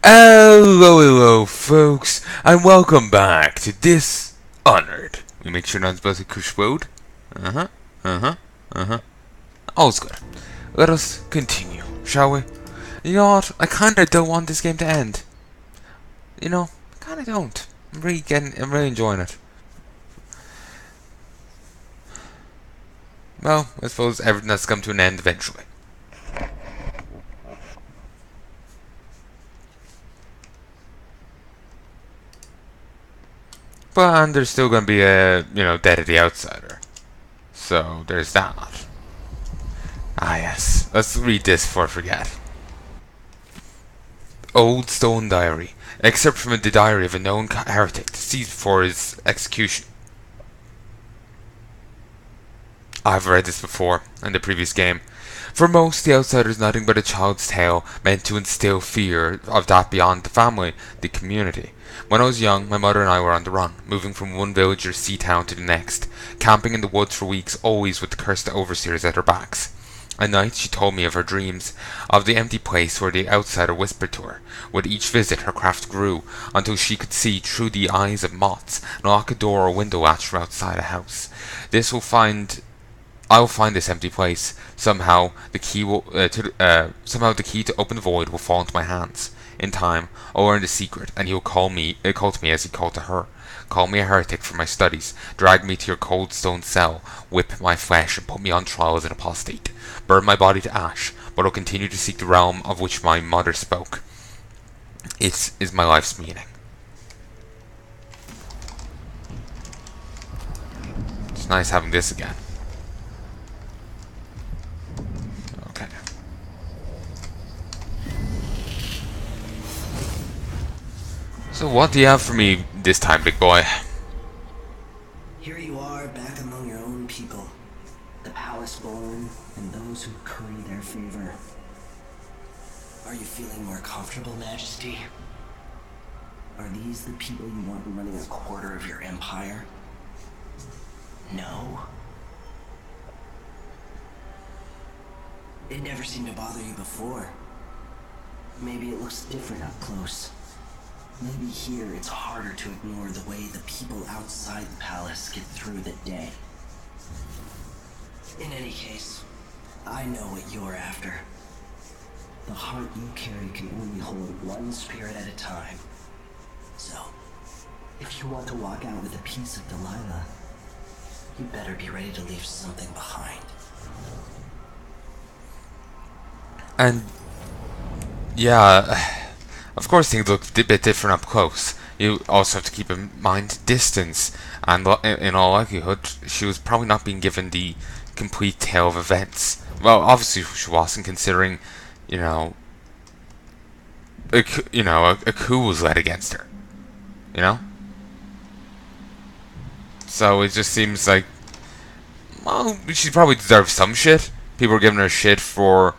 Hello, folks, and welcome back to Dishonored. We make sure none's about to explode. All's good. Let us continue, shall we? You know what? I kinda don't want this game to end. You know, I kinda don't. I'm really enjoying it. Well, I suppose everything has come to an end eventually. But there's still gonna be a, dead of the outsider. So there's that. Ah yes, let's read this before I forget. Old Stone Diary. An excerpt from the diary of a known heretic deceased before his execution. I've read this before, in the previous game. For most, the outsider is nothing but a child's tale meant to instill fear of that beyond the family, the community. When I was young, my mother and I were on the run, moving from one village or sea town to the next, camping in the woods for weeks, always with the cursed overseers at our backs. At night she told me of her dreams, of the empty place where the outsider whispered to her. With each visit her craft grew, until she could see through the eyes of moths, and lock a door or window latch from outside a house. I will find this empty place. Somehow the key to open the void will fall into my hands. In time, I'll learn the secret, and he'll call to me as he called to her. Call me a heretic for my studies, drag me to your cold stone cell, whip my flesh, and put me on trial as an apostate. Burn my body to ash, but I'll continue to seek the realm of which my mother spoke. It is my life's meaning. It's nice having this again. Okay. So what do you have for me this time, big boy? Here you are, back among your own people. The palace born, and those who curry their favor. Are you feeling more comfortable, Majesty? Are these the people you want running a quarter of your empire? No? It never seemed to bother you before. Maybe it looks different up close. Maybe here it's harder to ignore the way the people outside the palace get through the day. In any case, I know what you're after. The heart you carry can only hold one spirit at a time. So, if you want to walk out with a piece of Delilah, you better be ready to leave something behind. And yeah, of course things look a bit different up close. You also have to keep in mind distance, and in all likelihood, she was probably not being given the complete tale of events. Well, obviously she wasn't, considering, a coup was led against her. So it just seems like, well, she probably deserves some shit. People are giving her shit for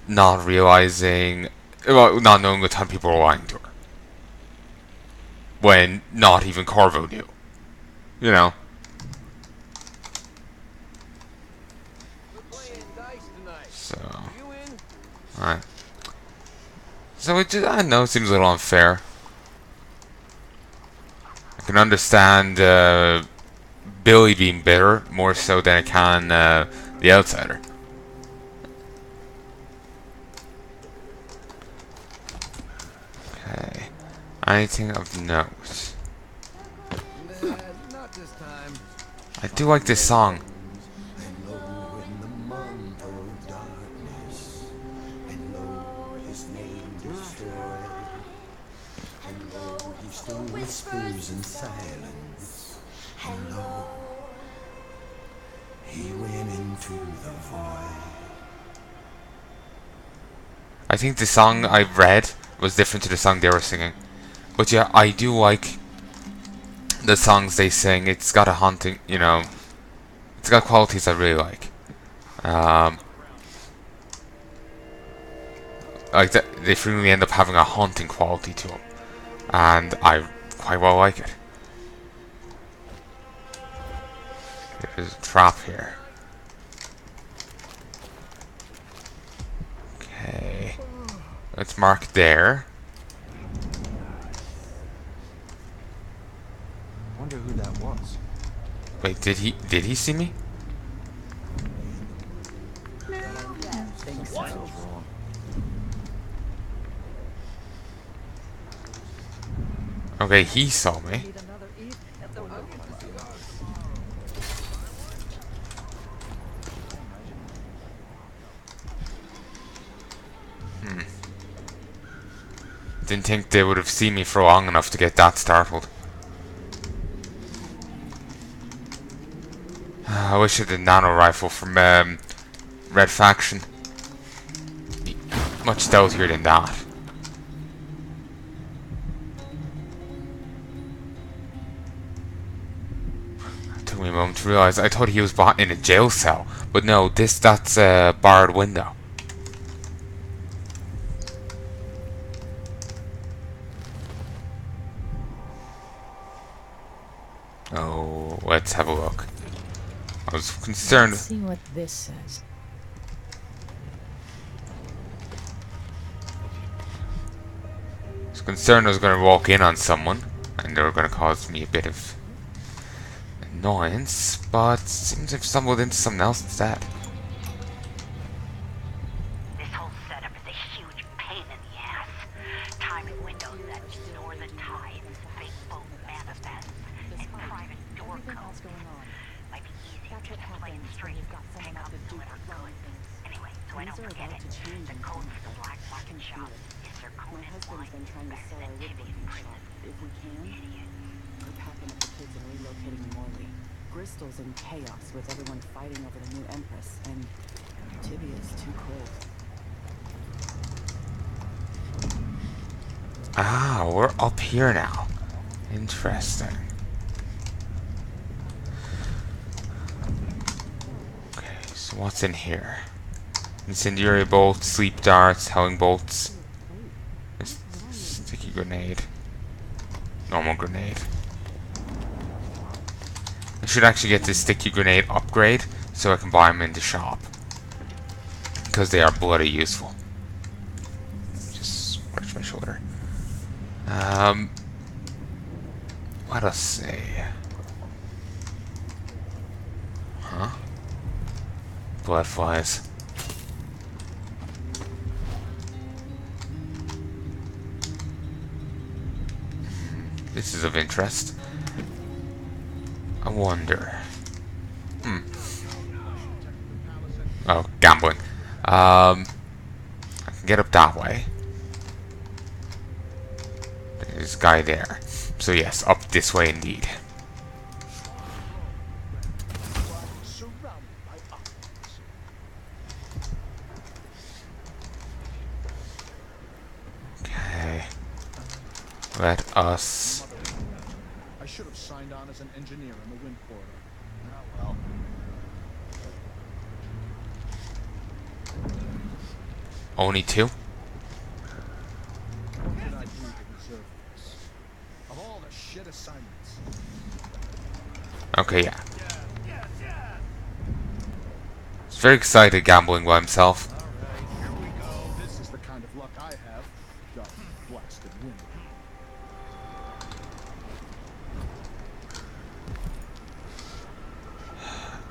not realizing, well, not knowing what time people were lying to her. When not even Corvo knew. So, alright. So it just, I don't know, it seems a little unfair. I can understand Billy being bitter more so than I can the outsider. Okay. Anything of note? Not this time. I do like this song. Whispers in silence. Hello. He went into the void. I think the song I read was different to the song they were singing. But yeah, I do like the songs they sing. It's got a haunting, it's got qualities I really like. They frequently end up having a haunting quality to them. And I quite well like it. There's a trap here. Okay. Let's mark there. Wait, did he see me? Okay, he saw me. Didn't think they would have seen me for long enough to get that startled. I wish I had the nano rifle from Red Faction. Much stealthier than that. Took me a moment to realize. I thought he was in a jail cell, but no, that's a barred window. Oh, let's have a look. I was concerned. Let's see what this says. I was concerned I was going to walk in on someone, and they were going to cause me a bit of annoyance, but it seems I've stumbled into something else instead. This whole setup is a huge pain in the ass. Timing windows that ignore the tides, fake boat manifests, and private door codes. Might be easier just to play it straight, pick up and deliver goods. Anyway, so I don't forget it. The code for the black market shop is zirconia wine better than Tibian prison. If we can, Idiot. we're packing up the kids and relocating them Morley. Bristol's in chaos with everyone fighting over the new Empress, and Tibia's too cold. Ah, we're up here now. Interesting. Okay, so what's in here? Incendiary bolts, sleep darts, howling bolts, sticky grenade, normal grenade. I should actually get this sticky grenade upgrade so I can buy them in the shop, because they are bloody useful. Just scratch my shoulder. Let us see. Huh? Blood flies. This is of interest. I wonder. Oh, gambling. I can get up that way. There's a guy there. So yes, up this way indeed. Okay. Let us... I should have signed on as an engineer in the wind corridor. Ah, well. Only two? What did I do to deserve this? Of all the shit assignments. Okay, yeah. He's very excited gambling by himself. Alright, here we go. This is the kind of luck I have. God blasted wind.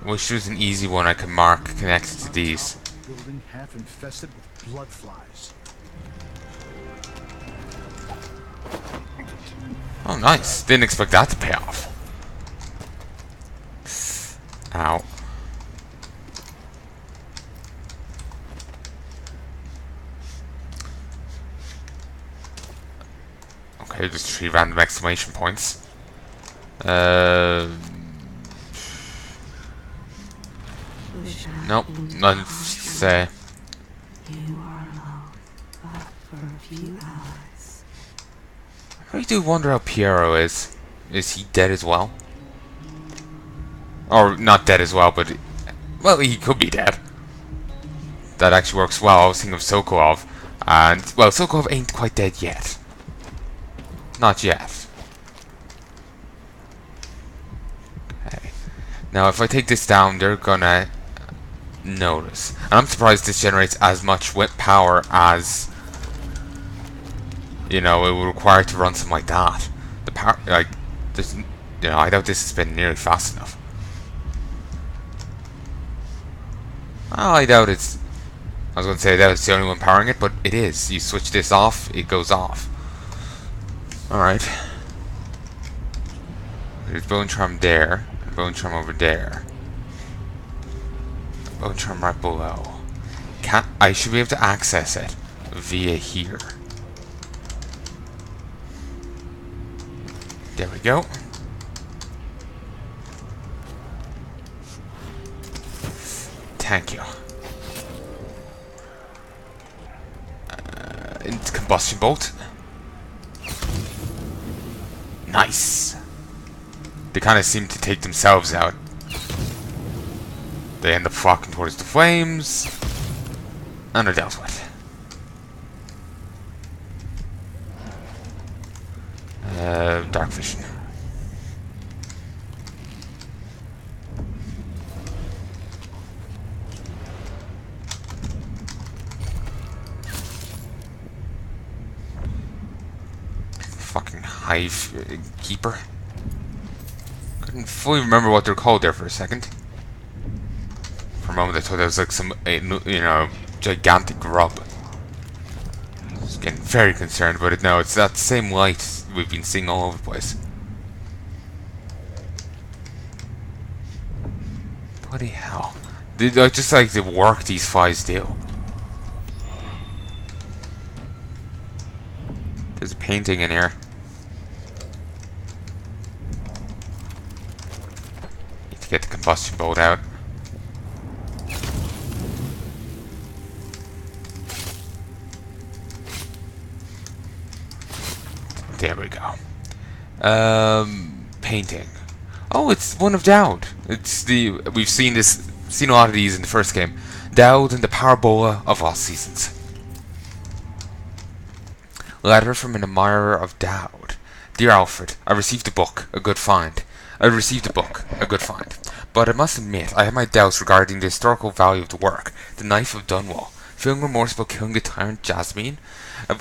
Wish there was an easy one I could mark connected to these. Building half infested with blood flies. Oh, nice. Didn't expect that to pay off. Ow. Okay, just 3 random exclamation points. Nope, nothing to say. You are alone, but for a few hours. I really do wonder how Piero is. Is he dead as well? Or not dead as well, but... Well, he could be dead. That actually works well. I was thinking of Sokolov. And, well, Sokolov ain't quite dead yet. Not yet. Okay. Now, if I take this down, they're gonna notice. And I'm surprised this generates as much power as, you know, it would require to run something like that. The power, like, this, you know, I doubt this has been nearly fast enough. Oh, I doubt it's... I was going to say that it's the only one powering it, but it is. You switch this off, it goes off. Alright. There's bone charm there. Bone charm over there. Bone charm right below. I should be able to access it via here. There we go. Thank you. Into combustion bolt. Nice. They kind of seem to take themselves out. They end up flocking towards the flames. And are dealt with. Dark vision. Fucking hive keeper. Couldn't fully remember what they're called there for a second. For a moment I thought that was like some, you know, gigantic grub. I was getting very concerned about it. No, it's that same light we've been seeing all over the place. Bloody hell. Just like the work these flies do. There's a painting in here. Need to get the combustion bolt out. There we go. Painting. Oh, it's one of Dowd. It's we've seen a lot of these in the first game. Dowd and the Parabola of Lost Seasons. Letter from an admirer of Dowd. Dear Alfred, I received a book, a good find. But I must admit, I have my doubts regarding the historical value of the work, The Knife of Dunwall. Feeling remorse about killing the tyrant Jasmine?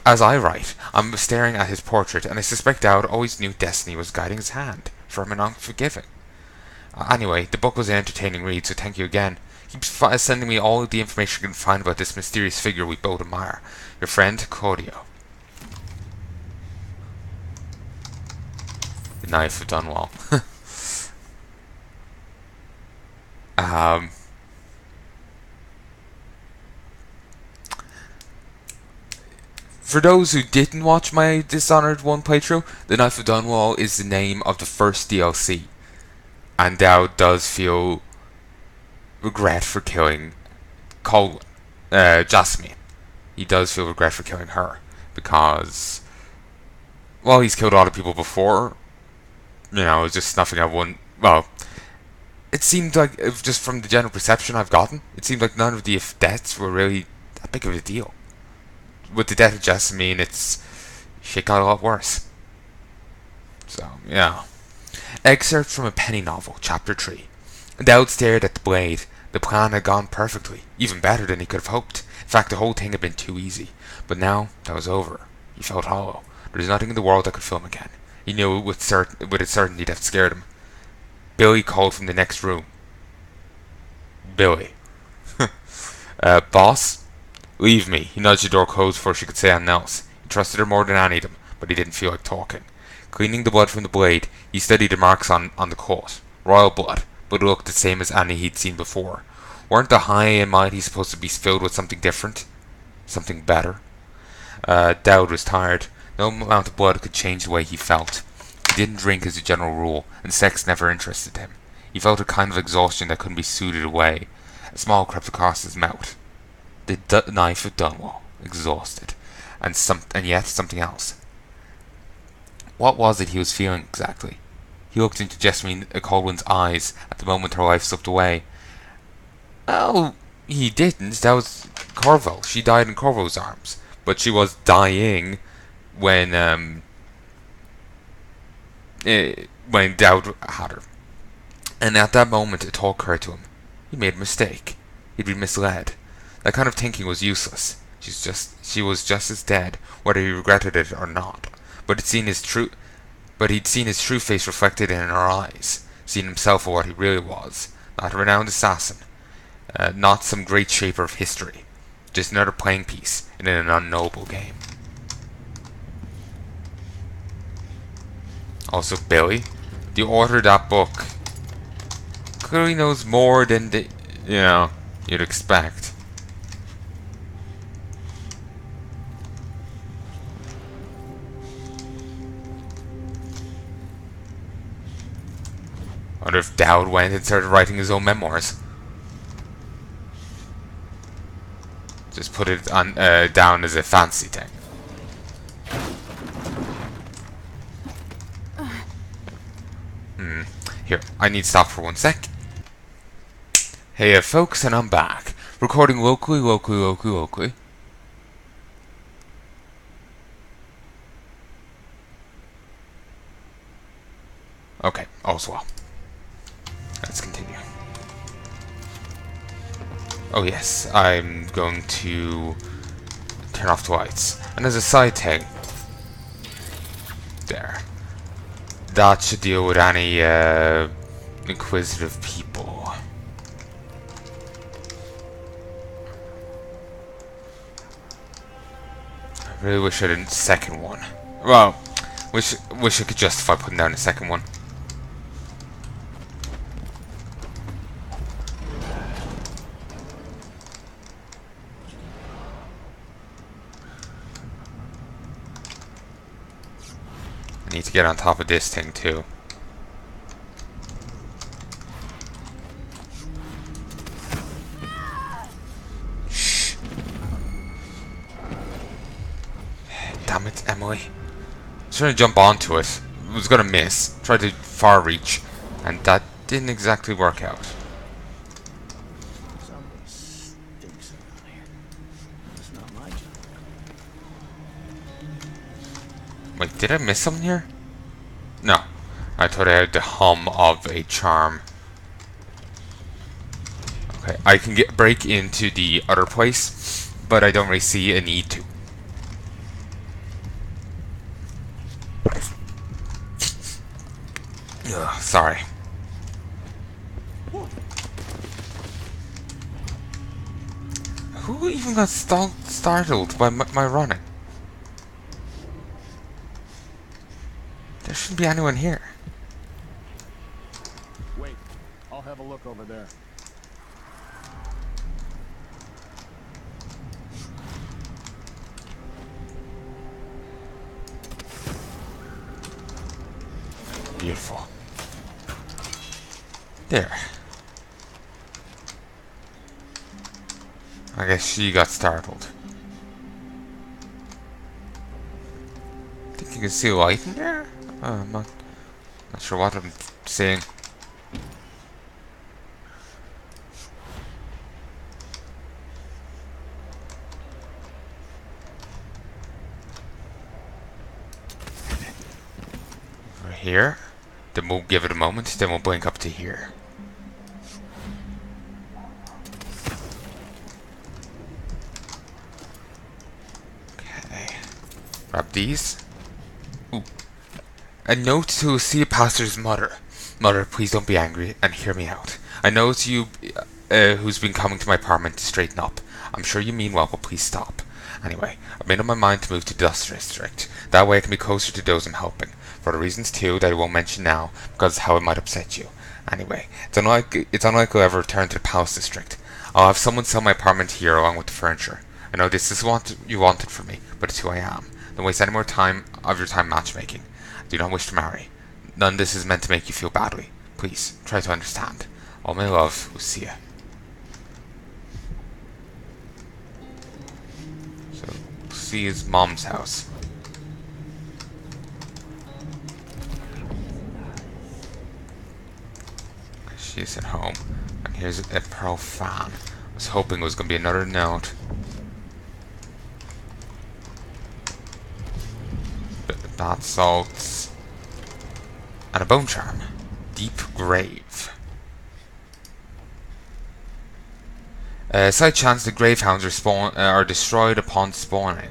As I write, I'm staring at his portrait, and I suspect Dowd always knew destiny was guiding his hand, firm and unforgiving. Anyway, the book was an entertaining read, so thank you again. Keep sending me all of the information you can find about this mysterious figure we both admire. Your friend, Claudio. The Knife of Dunwall. For those who didn't watch my Dishonored 1 playthrough, The Knife of Dunwall is the name of the first DLC. And Dowd does feel regret for killing Jasmine. He does feel regret for killing her. Because, well, he's killed a lot of people before. You know, just snuffing out one. Well, it seemed like, just from the general perception I've gotten, it seemed like none of the deaths were really that big of a deal. With the death of Jasmine, shit got a lot worse. So, yeah. Excerpt from a penny novel, Chapter 3. Dowd stared at the blade. The plan had gone perfectly, even better than he could have hoped. In fact, the whole thing had been too easy. But now, that was over. He felt hollow. There was nothing in the world that could fill him again. He knew with a certainty that scared him. Billy called from the next room. Billy. Boss? Leave me. He nudged the door closed before she could say anything else. He trusted her more than any of them, but he didn't feel like talking. Cleaning the blood from the blade, he studied the marks on the cut. Royal blood, but it looked the same as any he'd seen before. Weren't the high and mighty supposed to be filled with something different? Something better? Dowd was tired. No amount of blood could change the way he felt. He didn't drink as a general rule, and sex never interested him. He felt a kind of exhaustion that couldn't be soothed away. A smile crept across his mouth. The Knife of Dunwall, exhausted, and yet something else. What was it he was feeling exactly? He looked into Jasmine Colwyn's eyes at the moment her life slipped away. Oh, he didn't. That was Corvo. She died in Corvo's arms, but she was dying when Dowd had her. And at that moment, it all occurred to him. He made a mistake. He'd been misled. That kind of thinking was useless. She was just as dead, whether he regretted it or not. But he'd seen his true face reflected in her eyes, seen himself for what he really was, not a renowned assassin. not some great shaper of history. Just another playing piece in an unknowable game. Also, Billy, the author of that book, clearly knows more than you'd expect. I wonder if Dowd went and started writing his own memoirs. Just put it on down as a fancy thing. Here, I need to stop for 1 sec. Hey folks, and I'm back. Recording locally. Okay, all's well. Let's continue. Oh yes, I'm going to turn off the lights. And as a side thing, there. That should deal with any inquisitive people. I really wish I didn't second one. Well, wish I could justify putting down a second one. I need to get on top of this thing too. Shh. Damn it, Emily. I was trying to jump onto it. I was gonna miss. Tried to far reach, and that didn't exactly work out. Something stinks around here. It's not my job. Wait, did I miss something here? No. I thought I had the hum of a charm. Okay, I can break into the other place, but I don't really see a need to. Ugh, sorry. Who even got startled by my running? There shouldn't be anyone here. Wait, I'll have a look over there. Beautiful. There. I guess she got startled. Think you can see a light in there? Oh, I'm not sure what I'm seeing. Over here. Then we'll give it a moment, then we'll blink up to here. Okay. Grab these. Ooh. A note to Heya Pastor's mother. Mother, please don't be angry and hear me out. I know it's you who's been coming to my apartment to straighten up. I'm sure you mean well, but please stop. Anyway, I've made up my mind to move to the Dust District. That way I can be closer to those I'm helping. For the reasons too that I won't mention now, because of how it might upset you. Anyway, it's unlikely I'll ever return to the Palace District. I'll have someone sell my apartment here along with the furniture. I know this is what you wanted from me, but it's who I am. Don't waste any more time of your time matchmaking. I do not wish to marry. None of this is meant to make you feel badly. Please, try to understand. All my love, Heya. So, Heya's mom's house. She's at home. And here's a pearl fan. I was hoping it was going to be another note. Bath salts. And a bone charm. Deep grave. Side chance the grave hounds are destroyed upon spawning.